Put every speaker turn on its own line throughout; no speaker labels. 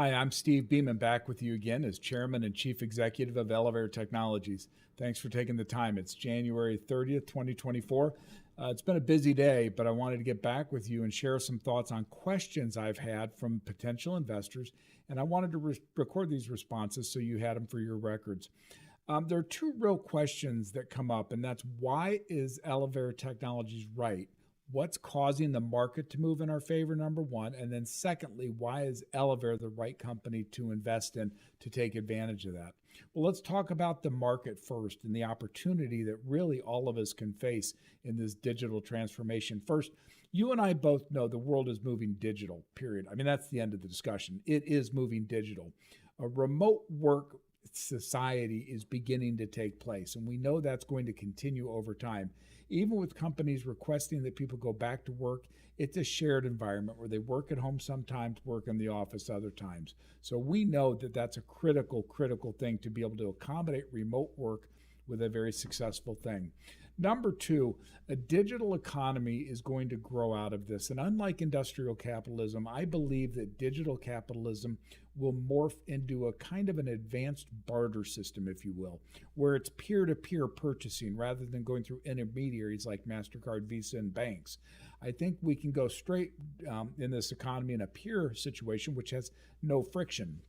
Hi, I'm Steve Beeman back with you again as Chairman and Chief Executive of Elevare Technologies. Thanks for taking the time. It's January 30th, 2024. It's been a busy day, but I wanted to get back with you and share some thoughts on questions I've had from potential investors, and I wanted to record these responses so you had them for your records. There are two real questions that come up, and that's why is Elevare Technologies right? What's causing the market to move in our favor, number one? And then secondly, why is Elevare the right company to invest in to take advantage of that? Well, let's talk about the market first and the opportunity that really all of us can face in this digital transformation. First, you and I both know the world is moving digital, period. I mean, that's the end of the discussion. It is moving digital. A remote work society is beginning to take place, and we know that's going to continue over time. Even with companies requesting that people go back to work, it's a shared environment where they work at home sometimes, work in the office other times. So we know that that's a critical thing to be able to accommodate remote work with a very successful thing. Number two, a digital economy is going to grow out of this. And unlike industrial capitalism, I believe that digital capitalism will morph into a kind of an advanced barter system, if you will, where it's peer-to-peer purchasing rather than going through intermediaries like MasterCard, Visa, and banks. I think we can go straight in this economy in a peer situation, which has no friction.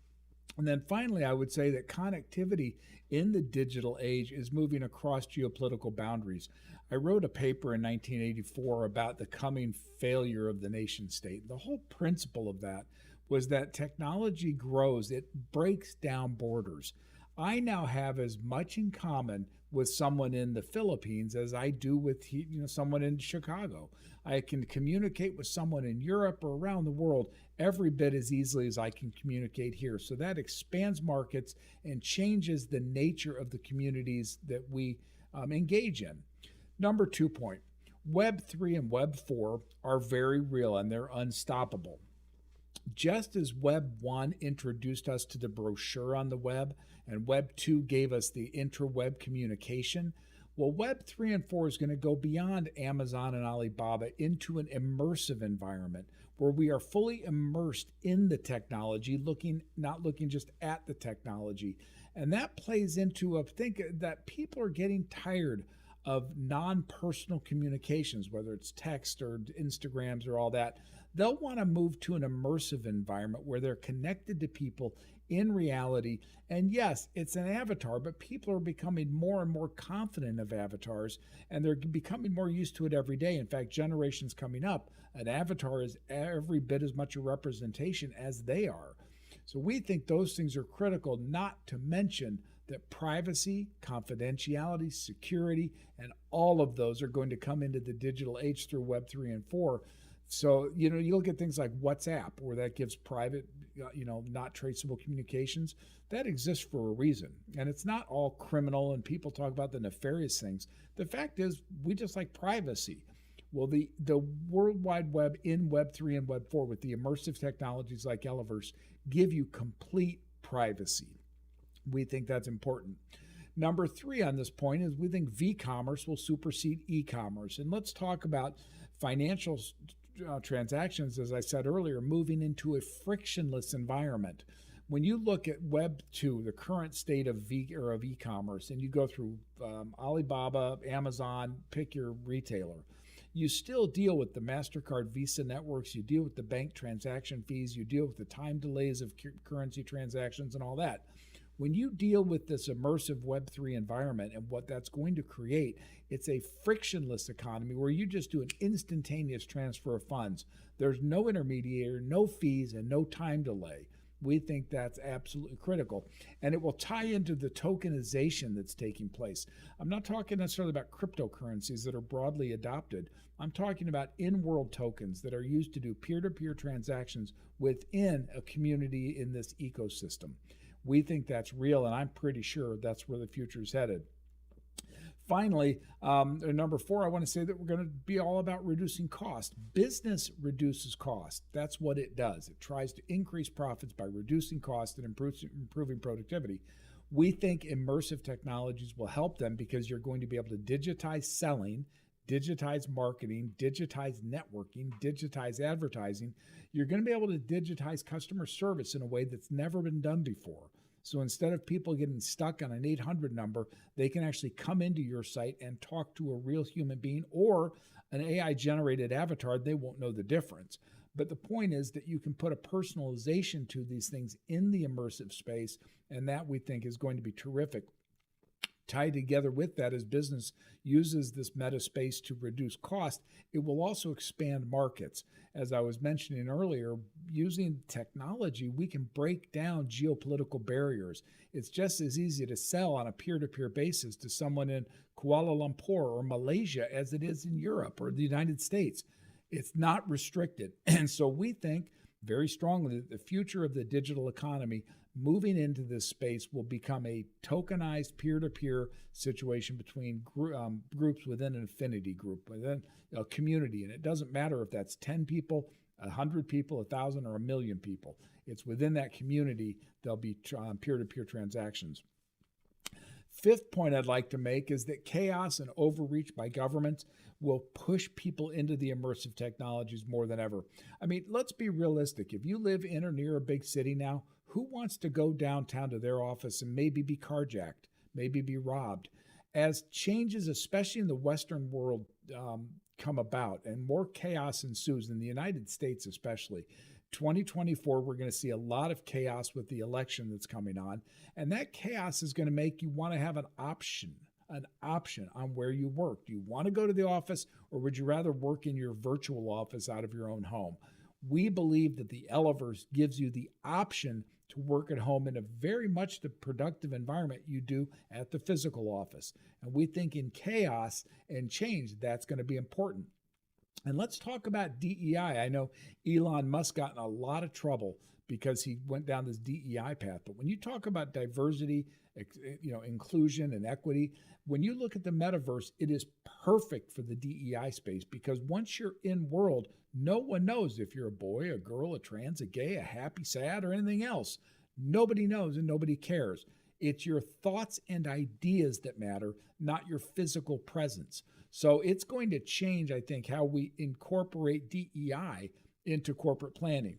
And then finally, I would say that connectivity in the digital age is moving across geopolitical boundaries. I wrote a paper in 1984 about the coming failure of the nation state. The whole principle of that was that technology grows, it breaks down borders. I now have as much in common with someone in the Philippines as I do with someone in Chicago. I can communicate with someone in Europe or around the world every bit as easily as I can communicate here. So that expands markets and changes the nature of the communities that we engage in. Number 2 point, Web 3 and Web 4 are very real and they're unstoppable. Just as Web 1 introduced us to the brochure on the web and Web 2 gave us the interweb communication, well, Web 3 and 4 is going to go beyond Amazon and Alibaba into an immersive environment where we are fully immersed in the technology, not looking just at the technology. And that plays into a thing that people are getting tired of non-personal communications, whether it's text or Instagrams or all that. They'll want to move to an immersive environment where they're connected to people in reality. And yes, it's an avatar, but people are becoming more and more confident of avatars, and they're becoming more used to it every day. In fact, generations coming up, an avatar is every bit as much a representation as they are. So we think those things are critical, not to mention that privacy, confidentiality, security, and all of those are going to come into the digital age through Web 3 and 4. So, you look at things like WhatsApp, where that gives private, not traceable communications. That exists for a reason. And it's not all criminal, and people talk about the nefarious things. The fact is, we just like privacy. Well, the World Wide Web in Web 3 and Web 4 with the immersive technologies like Eleverse give you complete privacy. We think that's important. Number 3 on this point is we think v-commerce will supersede e-commerce. And let's talk about financial transactions, as I said earlier, moving into a frictionless environment. When you look at Web 2, the current state of e-commerce, and you go through Alibaba, Amazon, pick your retailer, you still deal with the MasterCard Visa networks, you deal with the bank transaction fees, you deal with the time delays of currency transactions and all that. When you deal with this immersive Web3 environment and what that's going to create, it's a frictionless economy where you just do an instantaneous transfer of funds. There's no intermediary, no fees, and no time delay. We think that's absolutely critical. And it will tie into the tokenization that's taking place. I'm not talking necessarily about cryptocurrencies that are broadly adopted. I'm talking about in-world tokens that are used to do peer-to-peer transactions within a community in this ecosystem. We think that's real, and I'm pretty sure that's where the future is headed. Finally, number 4, I want to say that we're going to be all about reducing cost. Business reduces cost. That's what it does. It tries to increase profits by reducing cost and improving productivity. We think immersive technologies will help them because you're going to be able to digitize selling, digitize marketing, digitize networking, digitize advertising. You're going to be able to digitize customer service in a way that's never been done before. So instead of people getting stuck on an 800 number, they can actually come into your site and talk to a real human being or an AI-generated avatar. They won't know the difference. But the point is that you can put a personalization to these things in the immersive space, and that we think is going to be terrific. Tied together with that, as business uses this meta space to reduce cost, it will also expand markets. As I was mentioning earlier, using technology, we can break down geopolitical barriers. It's just as easy to sell on a peer-to-peer basis to someone in Kuala Lumpur or Malaysia as it is in Europe or the United States. It's not restricted. And so we think very strongly that the future of the digital economy moving into this space will become a tokenized peer-to-peer situation between groups within an affinity group, within a community. And it doesn't matter if that's 10 people, 100 people, 1,000, or 1,000,000 people. It's within that community there'll be peer-to-peer transactions. Fifth point I'd like to make is that chaos and overreach by governments will push people into the immersive technologies more than ever. I mean, let's be realistic. If you live in or near a big city now, who wants to go downtown to their office and maybe be carjacked, maybe be robbed? As changes, especially in the Western world, come about and more chaos ensues, in the United States especially, 2024, we're going to see a lot of chaos with the election that's coming on. And that chaos is going to make you want to have an option on where you work. Do you want to go to the office, or would you rather work in your virtual office out of your own home? We believe that the Eleverse gives you the option to work at home in a very much the productive environment you do at the physical office. And we think in chaos and change, that's going to be important. And let's talk about DEI. I know Elon Musk got in a lot of trouble because he went down this DEI path. But when you talk about diversity, inclusion and equity, when you look at the metaverse, it is perfect for the DEI space, because once you're in world, no one knows if you're a boy, a girl, a trans, a gay, a happy, sad, or anything else. Nobody knows and nobody cares. It's your thoughts and ideas that matter, not your physical presence. So it's going to change, I think, how we incorporate DEI into corporate planning.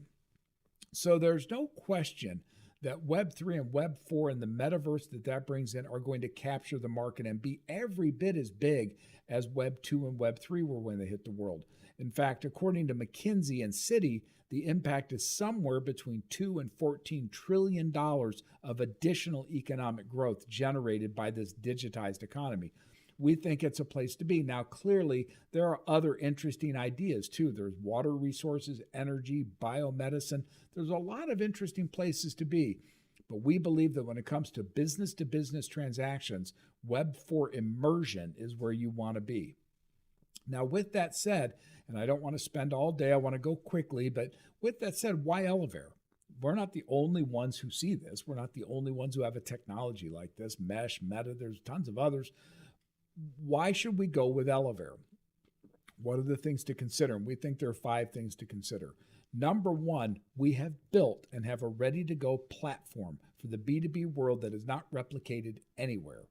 So there's no question that Web3 and Web4 and the metaverse that brings in are going to capture the market and be every bit as big as Web2 and Web3 were when they hit the world. In fact, according to McKinsey and Citi, the impact is somewhere between $2 and $14 trillion of additional economic growth generated by this digitized economy. We think it's a place to be. Now, clearly, there are other interesting ideas too. There's water resources, energy, biomedicine. There's a lot of interesting places to be. But we believe that when it comes to business transactions, Web4 immersion is where you want to be. Now, with that said, and I don't want to spend all day, I want to go quickly, but with that said, why Elevare? We're not the only ones who see this. We're not the only ones who have a technology like this, Mesh, Meta, there's tons of others. Why should we go with Elevare? What are the things to consider? And we think there are 5 things to consider. Number 1, we have built and have a ready-to-go platform for the B2B world that is not replicated anywhere.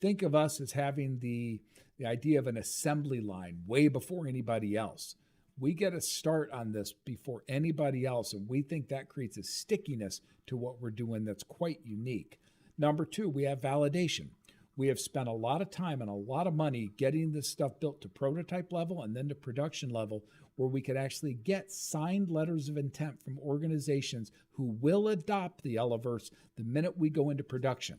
Think of us as having the idea of an assembly line way before anybody else. We get a start on this before anybody else, and we think that creates a stickiness to what we're doing that's quite unique. Number 2, we have validation. We have spent a lot of time and a lot of money getting this stuff built to prototype level and then to production level, where we could actually get signed letters of intent from organizations who will adopt the Eleverse the minute we go into production.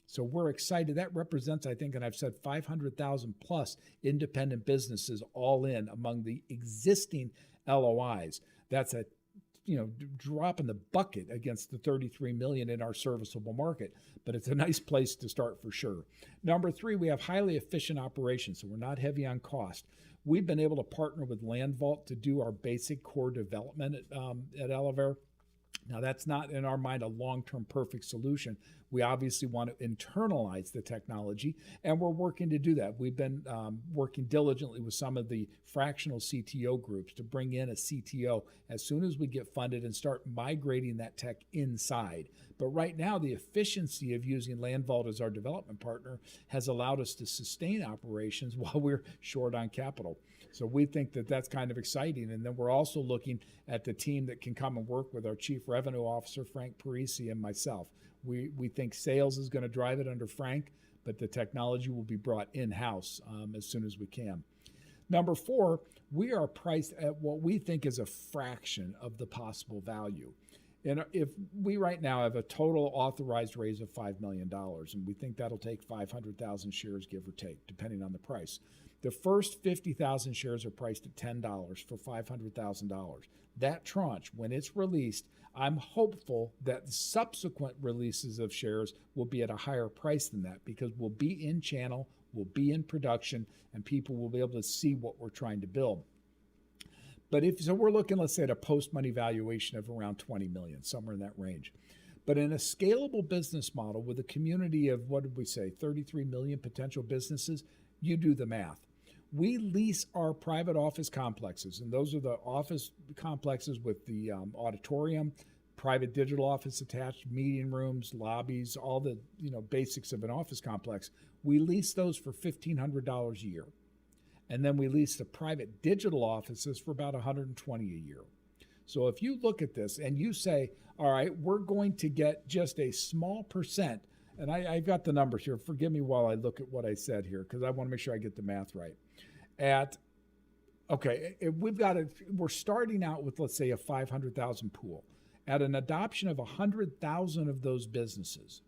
So we're excited. That represents, I think, and I've said 500,000 plus independent businesses all in among the existing LOIs. That's a drop in the bucket against the 33 million in our serviceable market, but it's a nice place to start for sure. Number 3, we have highly efficient operations, so we're not heavy on cost. We've been able to partner with LandVault to do our basic core development at Elevare, Now, that's not in our mind a long-term perfect solution. We obviously want to internalize the technology, and we're working to do that. We've been working diligently with some of the fractional CTO groups to bring in a CTO as soon as we get funded and start migrating that tech inside. But right now, the efficiency of using LandVault as our development partner has allowed us to sustain operations while we're short on capital. So we think that that's kind of exciting. And then we're also looking at the team that can come and work with our Chief Revenue Officer, Frank Parisi, and myself. We think sales is going to drive it under Frank, but the technology will be brought in-house as soon as we can. Number 4, we are priced at what we think is a fraction of the possible value. And if we right now have a total authorized raise of $5 million, and we think that'll take 500,000 shares, give or take, depending on the price. The first 50,000 shares are priced at $10 for $500,000. That tranche, when it's released, I'm hopeful that the subsequent releases of shares will be at a higher price than that because we'll be in channel, we'll be in production, and people will be able to see what we're trying to build. But so we're looking, let's say, at a post-money valuation of around 20 million, somewhere in that range. But in a scalable business model with a community of, what did we say, 33 million potential businesses, you do the math. We lease our private office complexes, and those are the office complexes with the auditorium, private digital office attached, meeting rooms, lobbies, all the basics of an office complex. We lease those for $1,500 a year. And then we lease the private digital offices for about $120 a year. So if you look at this and you say, all right, we're going to get just a small percent, and I've got the numbers here. Forgive me while I look at what I said here because I want to make sure I get the math right. We're starting out with, let's say, a 500,000 pool. At an adoption of 100,000 of those businesses,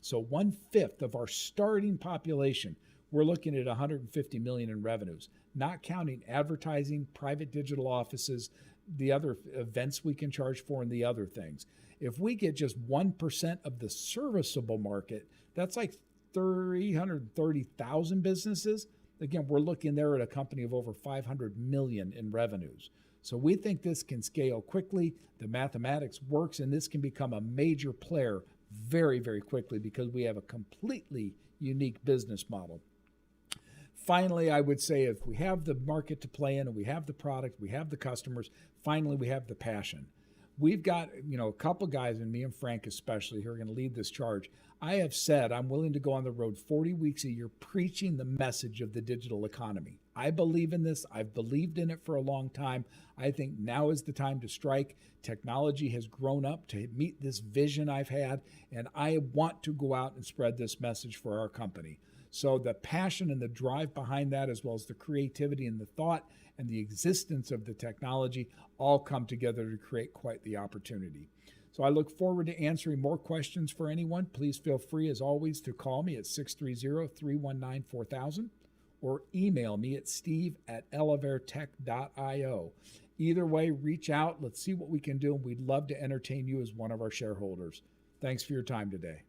so 1/5 of our starting population, we're looking at 150 million in revenues, not counting advertising, private digital offices, the other events we can charge for, and the other things. If we get just 1% of the serviceable market, that's like 330,000 businesses. Again, we're looking there at a company of over 500 million in revenues. So we think this can scale quickly. The mathematics works, and this can become a major player very, very quickly because we have a completely unique business model. Finally, I would say if we have the market to play in and we have the product, we have the customers, finally we have the passion. We've got, a couple guys, and me and Frank especially, who are going to lead this charge. I have said I'm willing to go on the road 40 weeks a year preaching the message of the digital economy. I believe in this. I've believed in it for a long time. I think now is the time to strike. Technology has grown up to meet this vision I've had, and I want to go out and spread this message for our company. So the passion and the drive behind that, as well as the creativity and the thought and the existence of the technology, all come together to create quite the opportunity. So I look forward to answering more questions for anyone. Please feel free, as always, to call me at 630-319-4000 or email me at steve@elevaretech.io. Either way, reach out. Let's see what we can do, and we'd love to entertain you as one of our shareholders. Thanks for your time today.